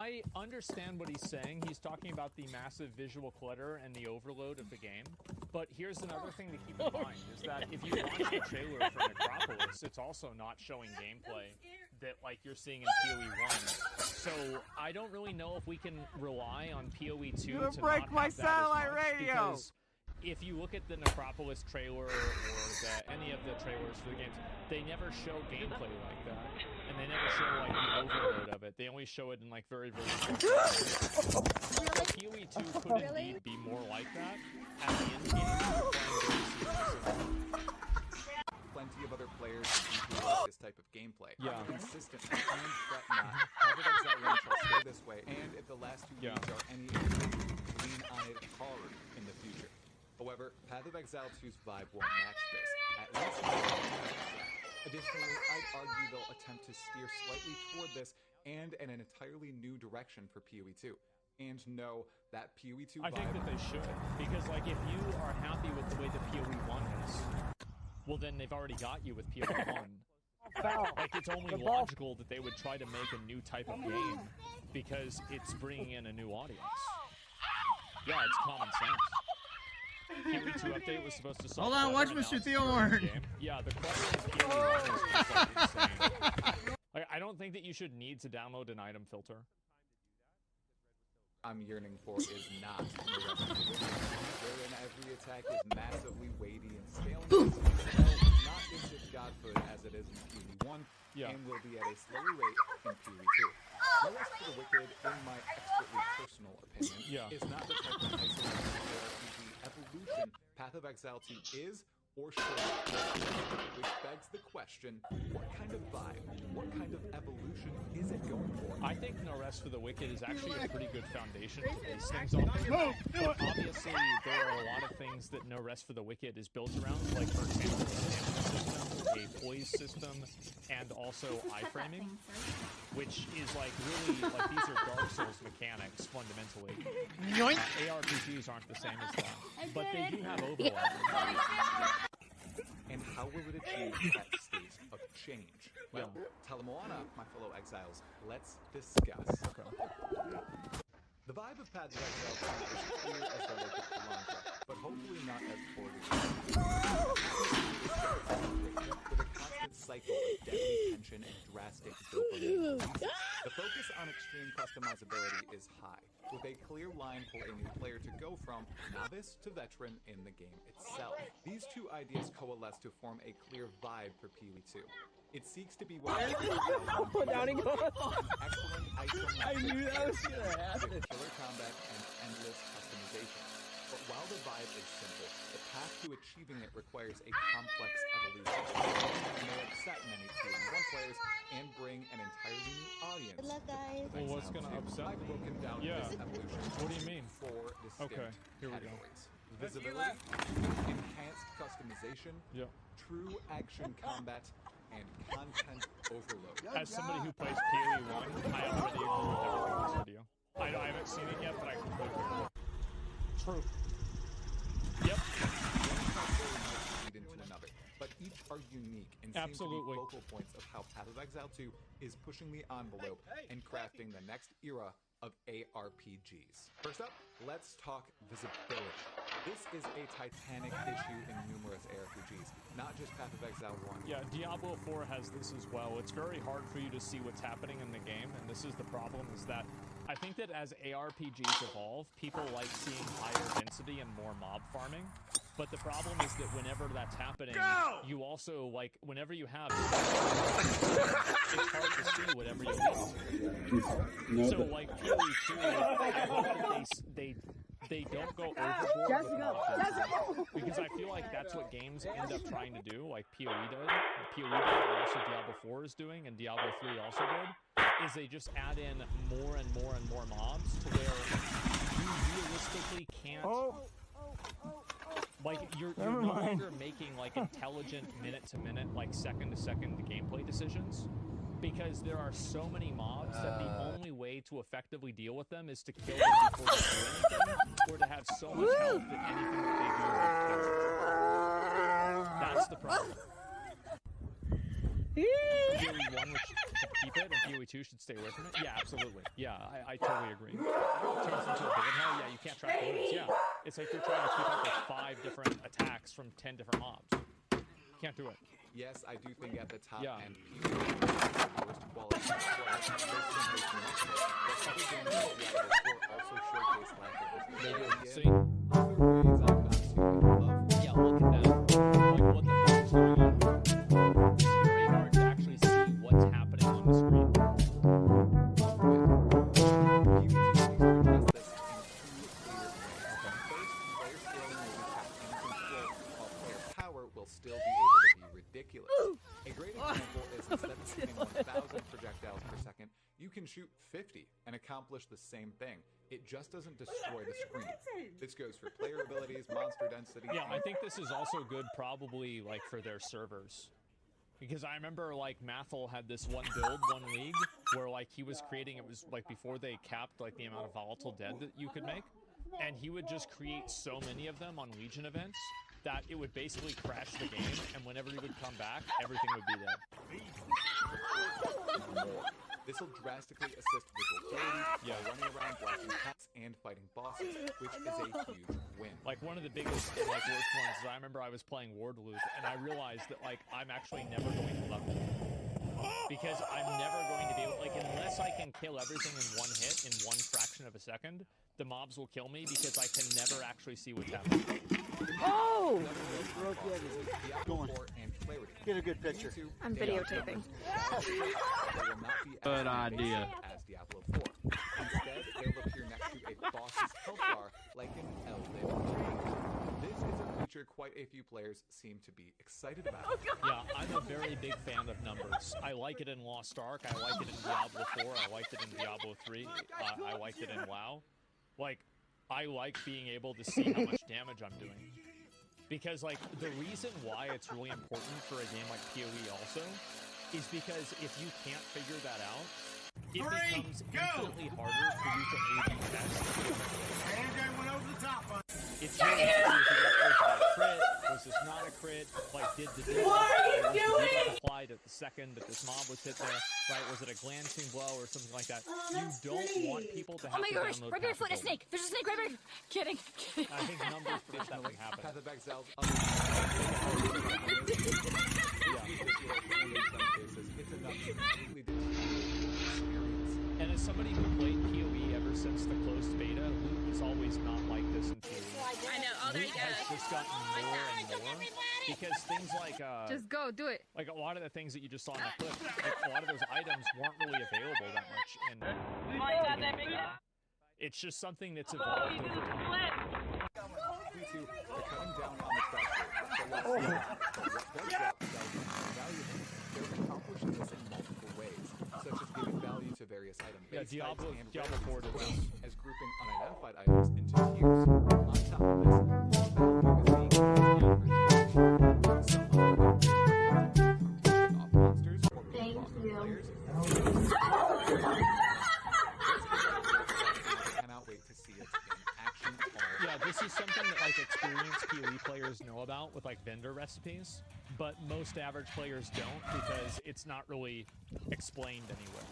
I understand what he's saying. He's talking about the massive visual clutter and the overload of the game. But here's another thing to keep in mind, is that if you watch the trailer for Necropolis, it's also not showing gameplay that like you're seeing in PoE 1. So I don't really know if we can rely on PoE 2 to break my satellite radio. Because if you look at the Necropolis trailer or any of the trailers for the games, they never show gameplay like that. And they never show like the overload of it. They only show it in like very so PoE 2 could indeed be more like that. At the end game, plenty of other players who like this type of gameplay. Yeah. Consistently and fret not. Path of Exile 1 shall stay this way, and if the last two games are any indication, lean on it hard in the future. However, Path of Exile 2's vibe won't match this. At least additionally, I'd argue they'll attempt to steer slightly toward this and in an entirely new direction for PoE 2. And no, that PoE 2 vibe... I think that they should, because like if you are happy with the way the PoE 1 is, well then they've already got you with PoE 1. Like it's only logical that they would try to make a new type of game, because it's bringing in a new audience. Yeah, it's common sense. PoE 2 update was supposed to solve. Hold on, watch Mr. Theorn. Yeah, the clutter in PoE 1 is just like insane. Like, I don't think that you should need to download an item filter. I'm yearning for is not wherein every attack is massively weighty and scaling not instant godhood as it is in PoE 1, and will be at a slower rate in PoE 2. No Rest for the Wicked, in my expertly personal opinion, is not the type of isolated RPG evolution Path of Exile 2 is or should be, which begs the question, what kind of vibe, what kind of evolution is it going for? I think No Rest for the Wicked is actually a pretty good foundation to base things off of. But obviously, there are a lot of things that No Rest for the Wicked is built around, like, for example, a poise system, and also iframing, which is like really like these are Dark Souls mechanics fundamentally. ARPGs aren't the same as that, but they do have overlap. And how will it achieve that state of change? Well, Talamoana, my fellow exiles, let's discuss. The vibe of Path of Exile 2 is clear as the lake of Kalandra, but hopefully not as forward. With a constant cycle of deadly tension and drastic dopamine releases. The focus on extreme customizability is high, with a clear line for a new player to go from novice to veteran in the game itself. These two ideas coalesce to form a clear vibe for PoE 2. It seeks to be what excellent isometric I knew that was gonna happen. with killer combat and endless customization. But while the vibe is simple, the path to achieving it requires a complex evolution. It may upset many PoE 1 players and bring an entirely new audience. Good luck, guys. Well, what's gonna upset I've broken down this evolution. What do you mean? Four distinct here we go. categories. Visibility, enhanced customization, true action combat, and content overload. As somebody who plays PoE 1, I already agree with everything you said to you. I haven't seen it yet, but I completely agree. True. Yep. Lead into another, but each are unique and seem to be focal points of how Path of Exile 2 is pushing the envelope and crafting the next era of ARPGs. First up, let's talk visibility. This is a titanic issue in numerous ARPGs, not just Path of Exile 1. Yeah, Diablo 4 has this as well. It's very hard for you to see what's happening in the game, and this is the problem, is that I think that as ARPGs evolve, people like seeing higher density and more mob farming. But the problem is that whenever that's happening, you also, like, whenever you have it's hard to see whatever you need. So, like, PoE 2, I hope that they don't go overboard with mob, because I feel like that's what games end up trying to do, like PoE did. PoE did, and also Diablo 4 is doing, and Diablo 3 also did, is they just add in more and more and more mobs to where you realistically can't... Like, you're no longer making, like, intelligent minute-to-minute, like, second-to-second gameplay decisions, because there are so many mobs that the only way to effectively deal with them is to kill them before they do anything, or to have so much health that anything that they do will kill. That's the problem. PoE 1, which keep it, and PoE 2 should stay away from it. Yeah, absolutely. Yeah, I totally agree. It turns into a bullet hell. Yeah, you can't track bullets. Yeah, it's like you're trying to keep up with 5 different attacks from 10 different mobs. Can't do it. Yes, I do think at the top Yeah. end, PoE is the worst quality of other games like Diablo 4 also showcase lack of versatility. See? Other ways I'm not too in love with. Yeah, look at that. Like, what the fuck is going on? It's very hard to actually see what's happening on the screen. Still be able to be ridiculous. A great example is instead of shooting 1,000 projectiles per second, you can shoot 50 and accomplish the same thing. It just doesn't destroy the screen. This goes for player abilities, monster density. Yeah, I think this is also good probably like for their servers. Because I remember like Mathel had this one build, one league, where like he was creating, it was like before they capped like the amount of volatile dead that you could make. And he would just create so many of them on Legion events that it would basically crash the game, and whenever he would come back, everything would be dead. This will drastically assist visual clarity while running around blocking cats and fighting bosses, which is a huge win. Like one of the biggest like worst ones is I remember I was playing Wardloop and I realized that like I'm actually never going to level. Because I'm never going to be able, like, unless I can kill everything in one hit in one fraction of a second, the mobs will kill me because I can never actually see what's happening. Oh! Going. Get a good picture. I'm videotaping. Good idea. As Diablo 4. Instead, they'll appear next to a boss's health bar like an Elden Ring. This is a feature quite a few players seem to be excited about. Yeah, I'm a very big fan of numbers. I like it in Lost Ark, I like it in Diablo 4, I liked it in Diablo 3, I liked it in WoW. Like, I like being able to see how much damage I'm doing. Because, like, the reason why it's really important for a game like PoE also is because if you can't figure that out, it becomes infinitely harder for you to A/B test. It's really hard to figure out, was that a crit? Was this not a crit? Like, did the debuff applied at the second that this mob was hit there? Right? Was it a glancing blow or something like that? You don't want people to have Oh my to gosh, download right by your foot, a patches. snake! There's a snake right by your... Kidding. I think numbers predict that would happen. Pathobag Zell's And as somebody who played PoE ever since the closed beta, Loot is always not like this in PoE. I know. Oh, there you Loot has go. just gotten more and more because things like Just go, do it. like a lot of the things that you just saw in the clip, like a lot of those items weren't really available that much. And it's just something that's evolved over time. They're cutting down on the pressure. So let's see what does drop valuable. They're accomplishing this in multiple ways, such as giving value to various item Yeah, base Diablo types and 4 did rarities, this. as grouping unidentified items into tiers. On top of this, value is being some off monsters or off players. Cannot wait to see it in action. Yeah, this is something that like experienced PoE players know about with like vendor recipes, but most average players don't because it's not really explained anywhere.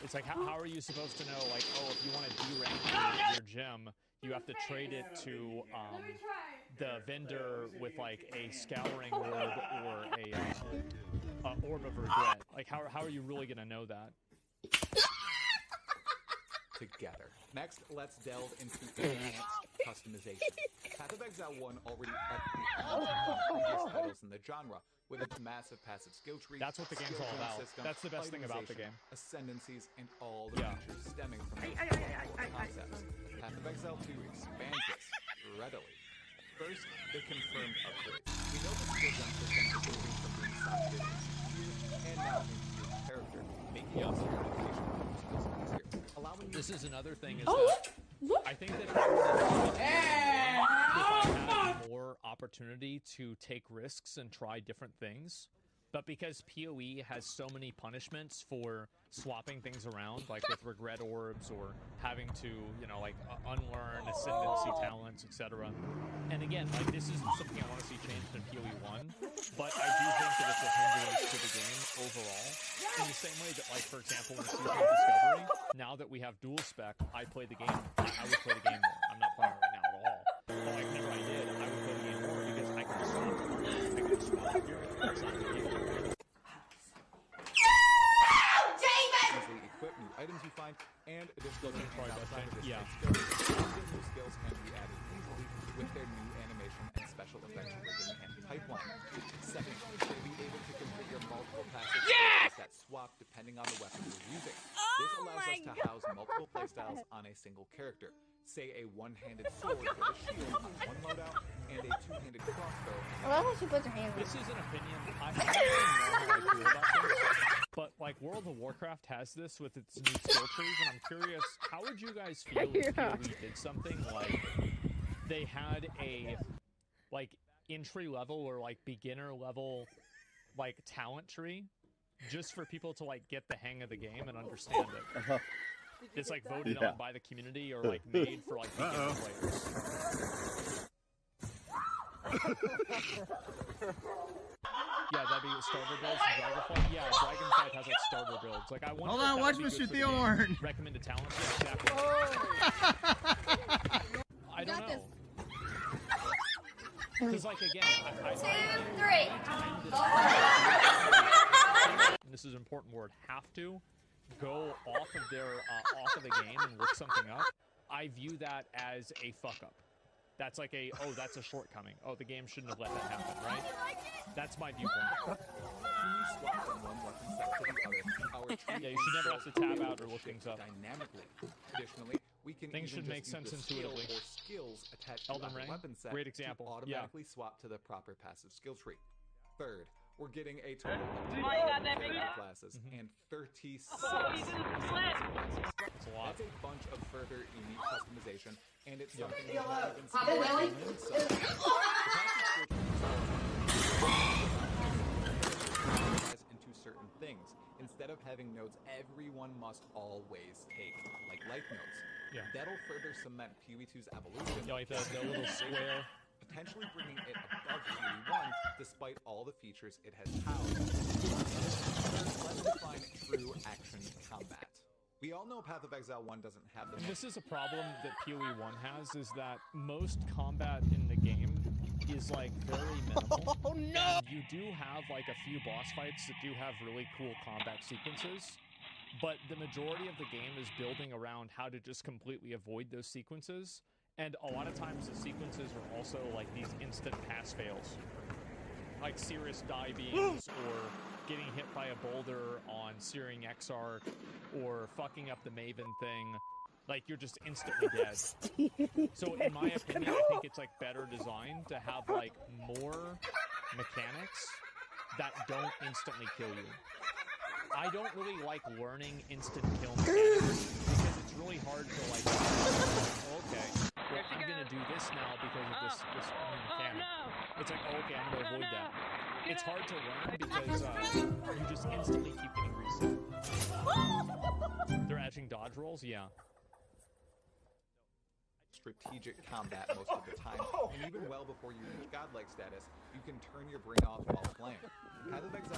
It's like, how are you supposed to know, like, oh, if you want to derank your gem, you have to trade it to the vendor with like a scouring orb or a orb of regret. Like, how are you really gonna know that? Together. Next, let's delve into enhanced customization. Path of Exile 1 already upped the previous titles in the genre with its massive passive skill tree. That's what the game's all skill about. system, That's the best thing about the itemization, game. Ascendancies, and all the Yeah. features stemming from those powerful concepts. Path of Exile 2 expands this readily. First, the confirmed upgrades. We know the skill jump system is moving from being socket to and now into your character, making experimentation with skills easier. Allowing This is another thing is Oh, that I think that if I had more opportunity to take risks and try different things, But because PoE has so many punishments for swapping things around, like with regret orbs or having to, you know, like unlearn ascendancy talents, etc. And again, like this is something I want to see changed in PoE 1, but I do think that it's a hindrance to the game overall. In the same way that, like, for example, in Season of Discovery, now that we have dual spec, I play the game. I would play the game more. I'm not playing right now at all. But like, whenever I did, I would play the game more because I could just swap. I could just swap here. That's not the deal. Easily equip new items you find, and additional Try outside of this yeah. skills. New skills can be added easily with their new animation and special effects rigging and pipeline. Second, you'll be able to configure multiple passive skills that swap depending on the weapon you're using. This allows us to house multiple playstyles on a single character. Say a one-handed sword with a shield on one loadout, and a two-handed crossbow. I love how she puts her hands This is an opinion. I don't really know how I feel about this, but like World of Warcraft has this with its new skill trees, and I'm curious, how would you guys feel if PoE did something like they had a like entry level or like beginner level like talent tree just for people to like get the hang of the game and understand it? It's like voted on by the community or like made for like beginner players. Yeah, that'd be starter builds and Dragonflight. Yeah, Dragonflight has like starter builds. Like I wonder. Hold if on, that watch would be Mr. good for the Thorn. game. Recommended talents. Yeah, exactly. I don't know. Because like again, and this is an important word. Have to go off of their off of the game and look something up. I view that as a fuck up. That's like a, oh, that's a shortcoming. Oh, the game shouldn't have let that happen, right? That's my viewpoint. When you swap from one weapon set to the other, our Yeah, you should never have to tab out or look things up. dynamically. Additionally, we can Things should make sense intuitively. Or skills attached Elden to Ring, our weapon set great example. to Yeah. automatically swap to the proper passive skill tree. Third, we're getting a total of 2 classes and 36 It's a lot. That's a bunch of further unique customization, and it's something Leave that's not even Papa Willie? into certain things instead of having nodes everyone must always take, like life nodes. Yeah. That'll further cement PoE2's evolution. Yeah, like the little square. Potentially bringing it above PoE1 despite all the features it has housed. Let's define true action combat. We all know Path of Exile 1 doesn't have the This is a problem that PoE 1 has, is that most combat in the game is like very minimal. Oh no! And you do have like a few boss fights that do have really cool combat sequences, but the majority of the game is building around how to just completely avoid those sequences. And a lot of times the sequences are also like these instant pass fails. Like serious die beams, or getting hit by a boulder on Searing Exarch, or fucking up the Maven thing. Like, you're just instantly dead. So in my opinion, I think it's like better designed to have like more mechanics that don't instantly kill you. I don't really like learning instant kill mechanics because it's really hard to like, okay, well, I'm gonna do this now because of this new mechanic. It's like, oh, okay, I'm gonna avoid that. It's hard to learn because you just instantly keep getting reset. They're adding dodge rolls? Yeah. strategic combat most of the time, and even well before you reach godlike status, you can turn your brain off while playing. Path of Exile